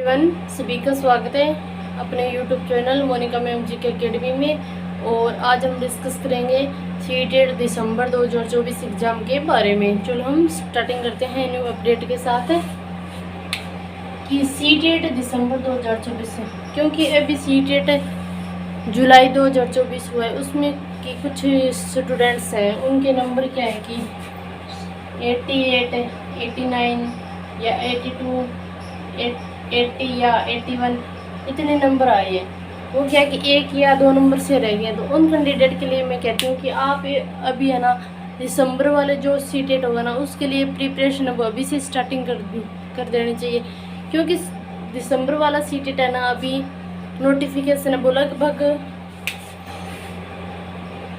Everyone, सभी का स्वागत है अपने यूट्यूब चैनल मोनिका मैम जी के अकेडमी में। और आज हम डिस्कस करेंगे सीटेट दिसंबर 2024 एग्ज़ाम के बारे में। चलो हम स्टार्टिंग करते हैं न्यू अपडेट के साथ कि सीटेट दिसंबर 2024 है, क्योंकि अभी सीटेट जुलाई 2024 हुआ है। उसमें कि कुछ स्टूडेंट्स हैं, उनके नंबर क्या है कि 88, 89 या 82, 80 या 81 इतने नंबर आए हैं। वो क्या कि एक या दो नंबर से रह गए। तो उन कैंडिडेट के लिए मैं कहती हूँ कि आप अभी है ना दिसंबर वाले जो सीटेट होगा ना, उसके लिए प्रिपरेशन अब अभी से स्टार्टिंग कर देनी चाहिए, क्योंकि दिसंबर वाला सीटेट है ना, अभी नोटिफिकेशन है वो लगभग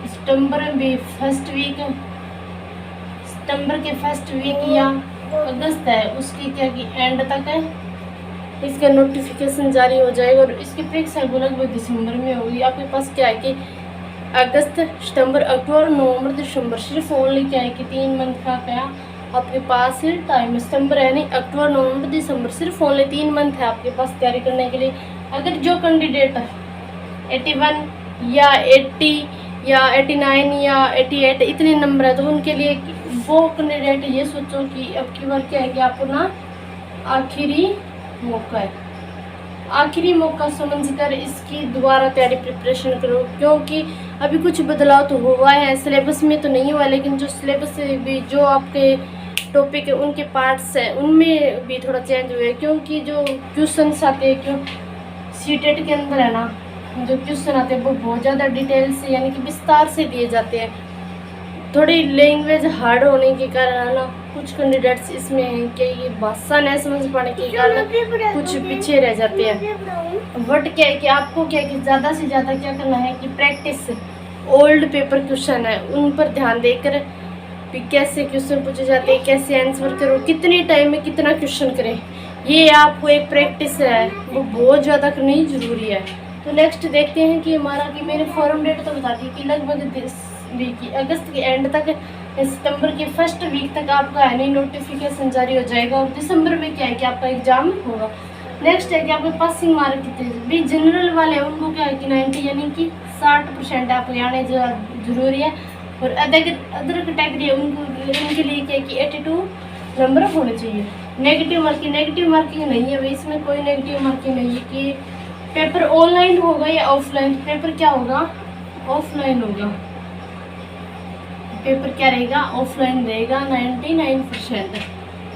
सितंबर के फर्स्ट वीक या अगस्त है, उसकी क्या कि एंड तक है इसका नोटिफिकेशन जारी हो जाएगा। और इसकी परीक्षा लगभग दिसंबर में होगी। आपके पास क्या है कि अगस्त, सितंबर, अक्टूबर, नवंबर, दिसंबर, सिर्फ ओनली क्या है कि 3 मंथ का क्या आपके पास टाइम। सितंबर है नहीं, अक्टूबर, नवंबर, दिसंबर, सिर्फ ओनली 3 मंथ है आपके पास तैयारी करने के लिए। अगर जो कैंडिडेट 81 या 80 या 89 या 88 इतने नंबर है, तो उनके लिए वो कैंडिडेट ये सोचो कि अब की बार क्या है कि आपको ना आखिरी मौका समझकर इसकी दोबारा तैयारी प्रिपरेशन करो, क्योंकि अभी कुछ बदलाव तो हुआ है। सिलेबस में तो नहीं हुआ, लेकिन जो सिलेबस भी जो आपके टॉपिक है उनके पार्ट्स हैं उनमें भी थोड़ा चेंज हुए, क्योंकि जो क्वेश्चंस आते हैं क्यों सीटेट के अंदर है ना, जो क्वेश्चन आते हैं वो बहुत ज़्यादा डिटेल से यानी कि विस्तार से दिए जाते हैं। थोड़ी लैंग्वेज हार्ड होने के कारण है ना, कुछ कैंडिडेट्स इसमें हैं कि ये भाषा नहीं समझ पाने के कारण कुछ पीछे रह जाते हैं। बट क्या है कि आपको क्या है कि ज़्यादा से ज़्यादा क्या करना है कि प्रैक्टिस ओल्ड पेपर क्वेश्चन है उन पर ध्यान देकर भी कैसे क्वेश्चन पूछे जाते हैं, कैसे आंसर करो, कितने टाइम में कितना क्वेश्चन करें, ये आपको एक प्रैक्टिस है वो बहुत ज़्यादा करनी ज़रूरी है। तो नेक्स्ट देखते हैं कि हमारा कि मेरे फॉर्म डेट तो बता दी कि लगभग अगस्त के एंड तक, सितंबर के फर्स्ट वीक तक आपका है नहीं नोटिफिकेशन जारी हो जाएगा। और दिसंबर में क्या है कि आपका एग्जाम होगा। नेक्स्ट है कि आपके पासिंग मार्क कितने भी जनरल वाले हैं उनको क्या है कि 90 यानी कि 60% आपके आने जरूरी है। और अदर कैटेगरी है उनके लिए क्या है कि 82 नंबर होने चाहिए। नेगेटिव मार्किंग नहीं है भाई, इसमें कोई नेगेटिव मार्किंग नहीं है कि पेपर ऑनलाइन होगा या ऑफलाइन। पेपर क्या होगा, ऑफलाइन होगा। पेपर क्या रहेगा, ऑफलाइन रहेगा। 99%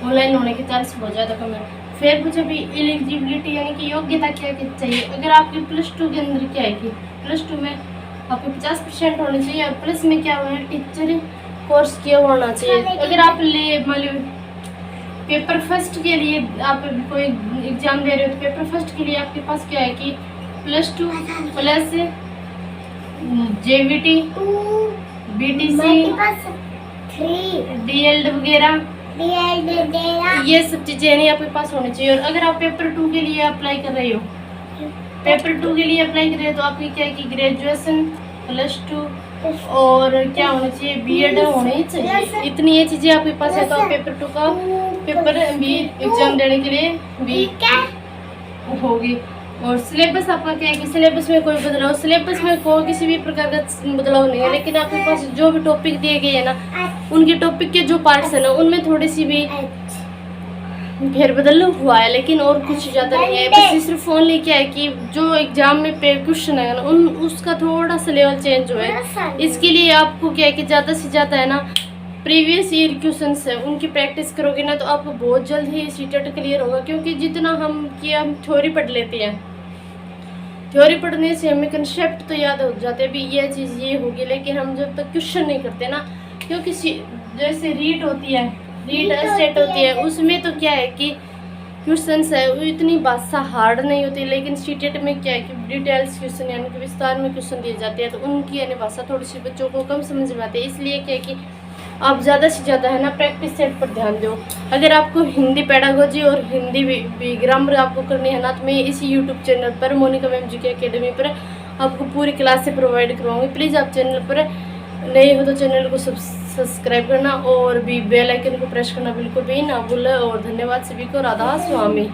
ऑनलाइन होने के चांस बहुत ज़्यादा कम है। फिर कुछ अभी एलिजिबिलिटी यानी कि योग्यता क्या चाहिए। अगर आपकी +2 के अंदर क्या है कि +2 में आपके 50% होने चाहिए, और प्लस में क्या हुआ है टीचर कोर्स किया होना चाहिए। अगर आप मतलब पेपर फर्स्ट के लिए आप कोई एग्ज़ाम दे रहे हो, तो पेपर फर्स्ट के लिए आपके पास क्या है कि +2 प्लस JVT, BTC, DLD वगैरह ये सब चीज़ें नहीं आपके पास होनी चाहिए। और अगर आप पेपर 2 के लिए अप्लाई कर रहे हो, तो आपकी क्या है कि ग्रेजुएशन +2 और क्या होना चाहिए, BEd होनी चाहिए। इतनी ये चीज़ें आपके पास है तो आप पेपर 2 का पेपर भी एग्जाम देने के लिए भी होगी। और सिलेबस आपका क्या है कि सिलेबस में कोई बदलाव, सिलेबस में कोई किसी भी प्रकार का बदलाव नहीं है, लेकिन आपके पास जो भी टॉपिक दिए गए हैं ना, उनके टॉपिक के जो पार्ट्स हैं ना उनमें थोड़ी सी भी फेरबदल हुआ है, लेकिन और कुछ ज़्यादा नहीं है। बस सिर्फ ओनली क्या है कि जो एग्जाम में क्वेश्चन है ना उसका थोड़ा सा लेवल चेंज हुआ है। इसके लिए आपको क्या है कि ज़्यादा से ज़्यादा है ना प्रीवियस ईयर क्वेश्चंस है उनकी प्रैक्टिस करोगे ना, तो आपको बहुत जल्द ही सीटेट क्लियर होगा। क्योंकि जितना हम थ्योरी पढ़ लेते हैं, थ्योरी पढ़ने से हमें कंसेप्ट तो याद हो जाते हैं भी ये चीज़ ये होगी, लेकिन हम जब तक क्वेश्चन नहीं करते ना, क्योंकि जैसे रीड होती है, रीड स्टेट होती है, उसमें तो क्या है कि क्वेश्चंस है वो इतनी भाषा हार्ड नहीं होती, लेकिन सीटेट में क्या है कि डिटेल्स क्वेश्चन यानी कि विस्तार में क्वेश्चन दिए जाते हैं, तो उनकी यानी भाषा थोड़ी सी बच्चों को कम समझ में आती है। इसलिए क्या है कि आप ज़्यादा से ज़्यादा है ना प्रैक्टिस सेट पर ध्यान दो। अगर आपको हिंदी पेडागोजी और हिंदी भी ग्रामर आपको करनी है ना, तो मैं इसी यूट्यूब चैनल पर मोनिका मैम जी के अकेडमी पर आपको पूरी क्लासें प्रोवाइड करवाऊँगी। प्लीज़ आप चैनल पर नए हो तो चैनल को सब्सक्राइब करना और भी बेल आइकन को प्रेस करना बिल्कुल भी ना भूलें। और धन्यवाद सभी को। राधा स्वामी।